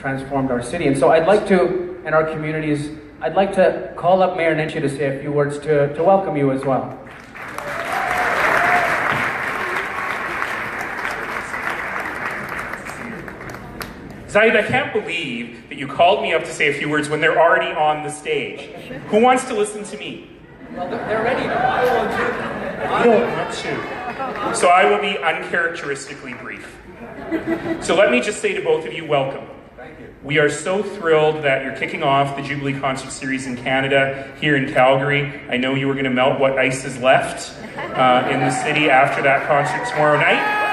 transformed our city. And so I'd like to, and our communities, I'd like to call up Mayor Nenshi to say a few words to welcome you as well. Zaid, I can't believe that you called me up to say a few words when they're already on the stage. Who wants to listen to me? Well, they're ready to. I don't want to. So I will be uncharacteristically brief. So let me just say to both of you, welcome. Thank you. We are so thrilled that you're kicking off the Jubilee Concert Series in Canada, here in Calgary. I know you were going to melt what ice is left in the city after that concert tomorrow night.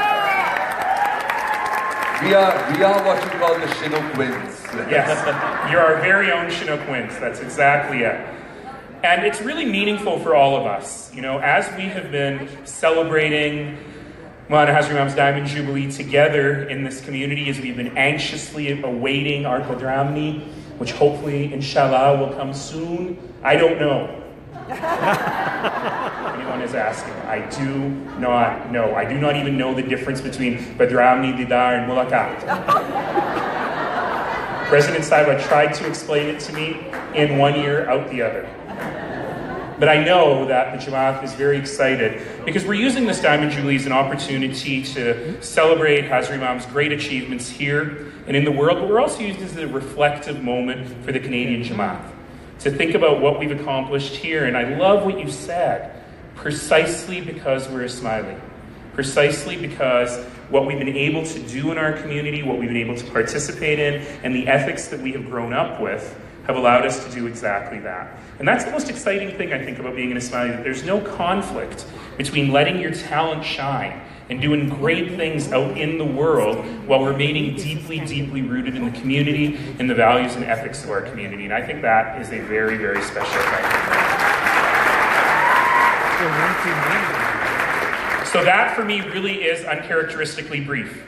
We are what you call the Chinook Winds. Yes, you're our very own Chinook Winds. That's exactly it. And it's really meaningful for all of us. You know, as we have been celebrating Khana Hazrimam's Diamond Jubilee together in this community, as we've been anxiously awaiting our Qadramni, which hopefully, inshallah, will come soon. I don't know. Anyone is asking. I do not know. I do not even know the difference between Qadramni, Didar, and Mulakat. President Saiba tried to explain it to me in one ear, out the other. But I know that the Jamat is very excited because we're using this Diamond Jubilee as an opportunity to celebrate Hazrimam's great achievements here and in the world, but we're also using this as a reflective moment for the Canadian Jamat, to think about what we've accomplished here. And I love what you said, precisely because we're Ismaili, precisely because what we've been able to do in our community, what we've been able to participate in, and the ethics that we have grown up with have allowed us to do exactly that. And that's the most exciting thing, I think, about being an Ismaili, that there's no conflict between letting your talent shine and doing great things out in the world while remaining deeply, deeply rooted in the community and the values and ethics of our community. And I think that is a very, very special thing. So that, for me, really is uncharacteristically brief,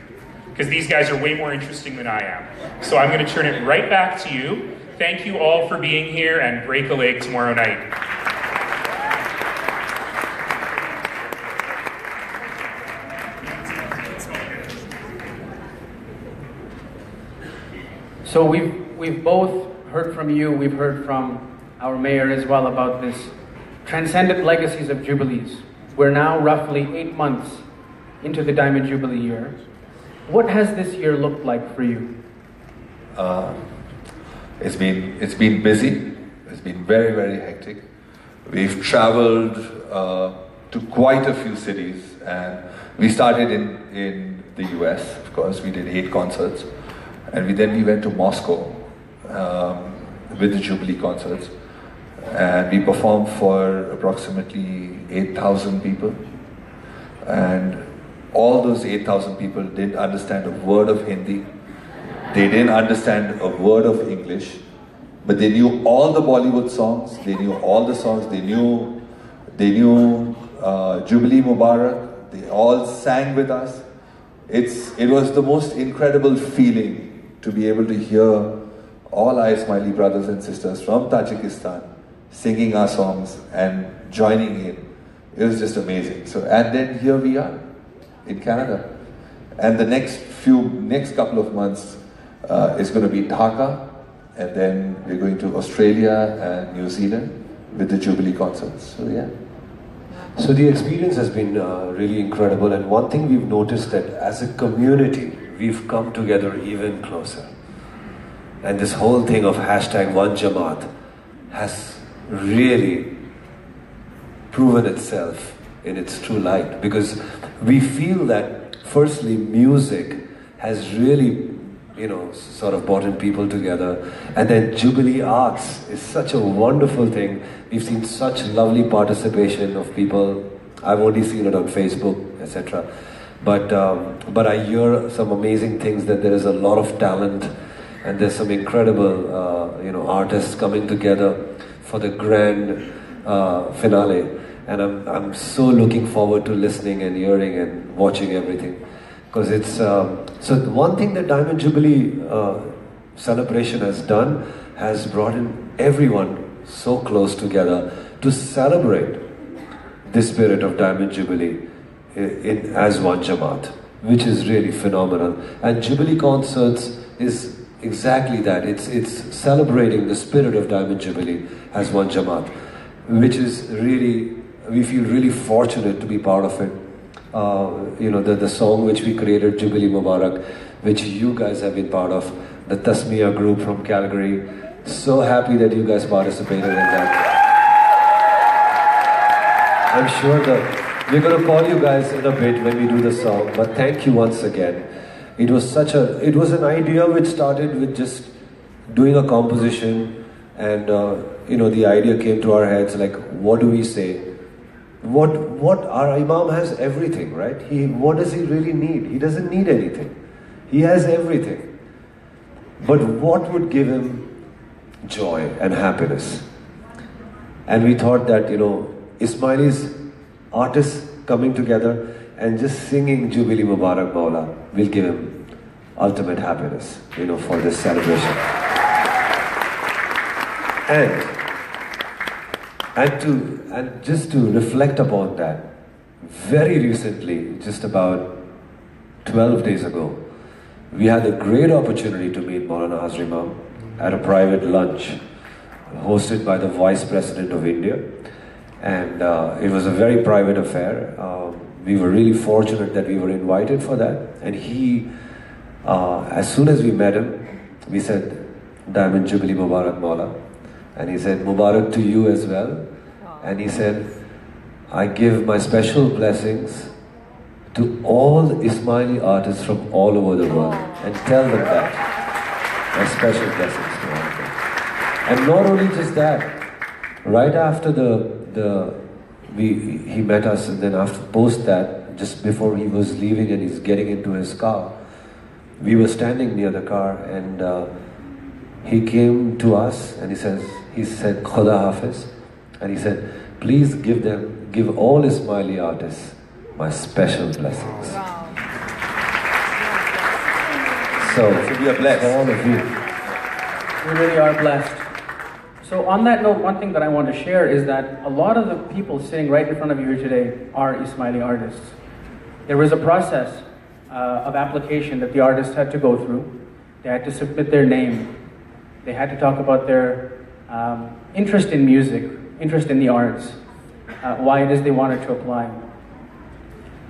because these guys are way more interesting than I am. So I'm going to turn it right back to you. Thank you all for being here, and break a leg tomorrow night. So we've both heard from you, we've heard from our mayor as well about this transcendent legacies of Jubilees. We're now roughly 8 months into the Diamond Jubilee year. What has this year looked like for you? It's been busy. It's been very, very hectic. We've traveled to quite a few cities, and we started in the US. Of course, we did 8 concerts, and then we went to Moscow with the Jubilee concerts, and we performed for approximately 8,000 people, and all those 8,000 people didn't understand a word of Hindi. They didn't understand a word of English, but they knew all the Bollywood songs, they knew all the songs, they knew Jubilee Mubarak, they all sang with us. It was the most incredible feeling to be able to hear all our Ismaili brothers and sisters from Tajikistan singing our songs and joining in. It was just amazing. So, and then here we are in Canada. And the next couple of months, it's going to be Dhaka, and then we're going to Australia and New Zealand with the Jubilee concerts. So yeah. So the experience has been really incredible, and one thing we've noticed that as a community, we've come together even closer. And this whole thing of #OneJamat has really proven itself in its true light, because we feel that firstly music has really sort of brought in people together, and then Jubilee Arts is such a wonderful thing. We've seen such lovely participation of people. I've only seen it on Facebook, etc. But I hear some amazing things, that there is a lot of talent, and there's some incredible artists coming together for the grand finale. And I'm so looking forward to listening and hearing and watching everything. Because it's, so one thing that Diamond Jubilee celebration has done, has brought in everyone so close together to celebrate the spirit of Diamond Jubilee as one Jamat, which is really phenomenal. And Jubilee concerts is exactly that. It's celebrating the spirit of Diamond Jubilee as one Jamat, which is really, we feel really fortunate to be part of it. The song which we created, Jubilee Mubarak, which you guys have been part of, the Tasmiya group from Calgary. So happy that you guys participated in that. I'm sure that we're going to call you guys in a bit when we do the song, but thank you once again. It was an idea which started with just doing a composition, and the idea came to our heads like, what do we say? What our Imam has everything, right? What does he really need? He doesn't need anything. He has everything. But what would give him joy and happiness? And we thought that, Ismailis, artists coming together and just singing Jubilee Mubarak Maula will give him ultimate happiness, for this celebration. And just to reflect upon that, very recently, just about 12 days ago, we had a great opportunity to meet Maulana Hazar Imam at a private lunch hosted by the Vice President of India. And it was a very private affair. We were really fortunate that we were invited for that. And he, as soon as we met him, we said, Diamond Jubilee Mubarak Maula. And he said, Mubarak to you as well. And he said, I give my special blessings to all Ismaili artists from all over the world. And tell them that. My special blessings to all of them. And not only just that, right after he met us, and then post that, just before he was leaving and he's getting into his car, we were standing near the car, and he came to us and he said, Khuda Hafiz, and he said, please give all Ismaili artists my special blessings. Wow. So we are blessed. All of you. We really are blessed. So on that note, one thing that I want to share is that a lot of the people sitting right in front of you here today are Ismaili artists. There was a process of application that the artists had to go through. They had to submit their name. They had to talk about their interest in music, interest in the arts, why it is they wanted to apply.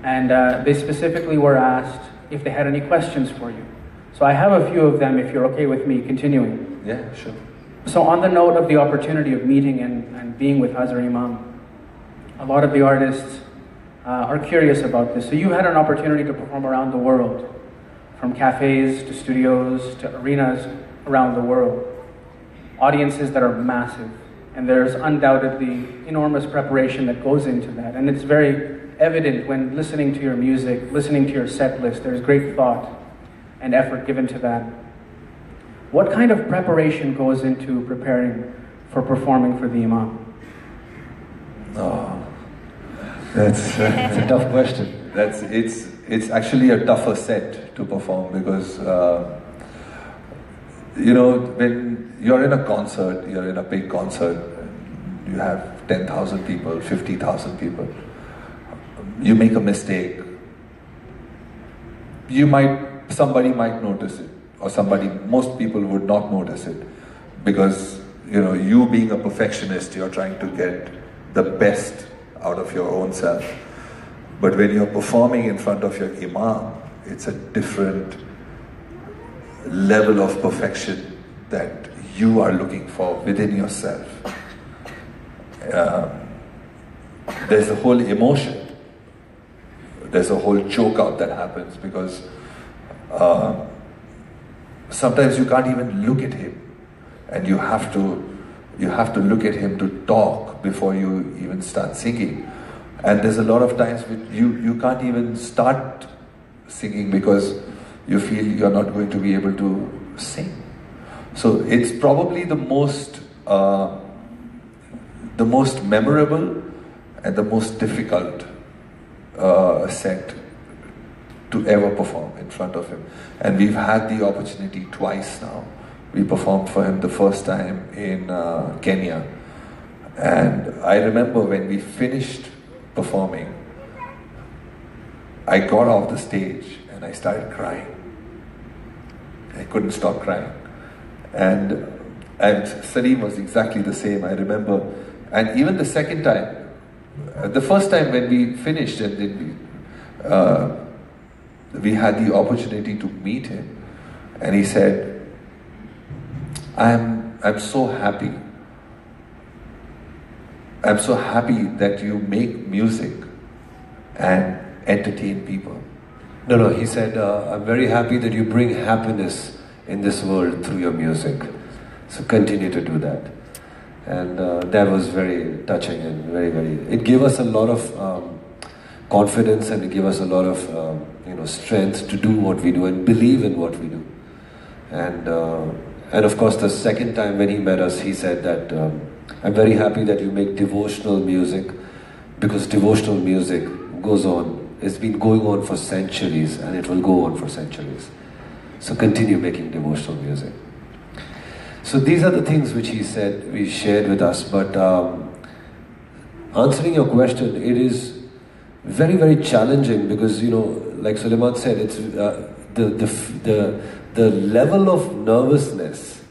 And they specifically were asked if they had any questions for you. So I have a few of them, if you're okay with me continuing. Yeah, sure. So on the note of the opportunity of meeting and being with Hazar Imam, a lot of the artists are curious about this. So you had an opportunity to perform around the world, from cafes to studios to arenas around the world. Audiences that are massive, and there's undoubtedly enormous preparation that goes into that. And it's very evident when listening to your music, listening to your set list, there's great thought and effort given to that. What kind of preparation goes into preparing for performing for the Imam? Oh, that's a tough question. It's actually a tougher set to perform because when you're in a concert, you're in a big concert, you have 10,000 people, 50,000 people. You make a mistake, somebody might notice it, or most people would not notice it, because you being a perfectionist, you're trying to get the best out of your own self. But when you're performing in front of your Imam, it's a different level of perfection that you are looking for within yourself. There's a whole emotion. There's a whole choke out that happens because sometimes you can't even look at him, and you have to look at him to talk before you even start singing. And there's a lot of times you can't even start singing because you feel you're not going to be able to sing. So it's probably the most memorable and the most difficult set to ever perform in front of him. And we've had the opportunity twice now. We performed for him the first time in Kenya. And I remember when we finished performing, I got off the stage and I started crying. I couldn't stop crying. And Salim was exactly the same, I remember. And even the second time, the first time when we finished and then we had the opportunity to meet him, and he said, I'm so happy. I'm so happy that you make music and entertain people. No, he said, I'm very happy that you bring happiness in this world through your music. So continue to do that. And that was very touching and very, it gave us a lot of confidence, and it gave us a lot of strength to do what we do and believe in what we do. And of course, the second time when he met us, he said that I'm very happy that you make devotional music, because devotional music goes on. It's been going on for centuries, and it will go on for centuries. So continue making devotional music. So these are the things which he said, we shared with us. But answering your question, it is very, very challenging, because like Sulaiman said, it's the level of nervousness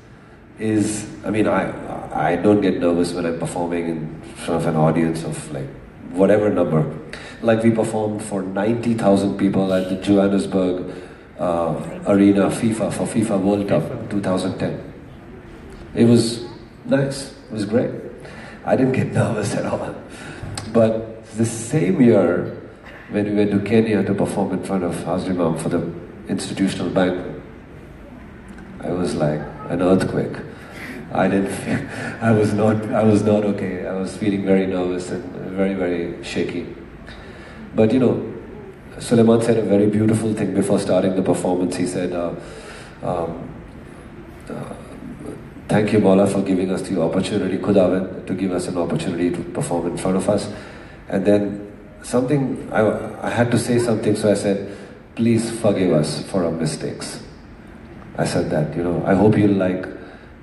is. I mean, I don't get nervous when I'm performing in front of an audience of like whatever number. Like we performed for 90,000 people at the Johannesburg Arena for FIFA World Cup 2010. It was nice. It was great. I didn't get nervous at all. But the same year, when we went to Kenya to perform in front of Hazrimam for the institutional banquet, I was like an earthquake. I was not okay. I was feeling very nervous and very, very shaky. But Sulaiman said a very beautiful thing before starting the performance. He said, thank you, Maula, for giving us the opportunity, Khudawand, to give us an opportunity to perform in front of us. And then I had to say something, so I said, please forgive us for our mistakes. I said that, I hope you'll like.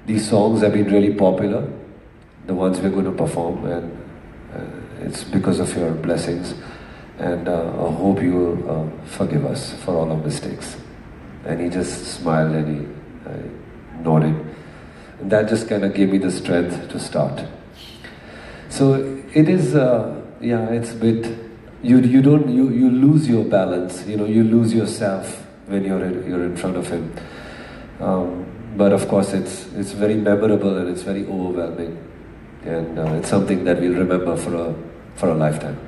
These songs have been really popular, the ones we're going to perform, and it's because of your blessings. And I hope you will forgive us for all our mistakes. And he just smiled and he nodded. And that just kind of gave me the strength to start. So it is, it's a bit, you lose your balance, you lose yourself when you're in front of him. But of course it's very memorable and it's very overwhelming. And it's something that we'll remember for a lifetime.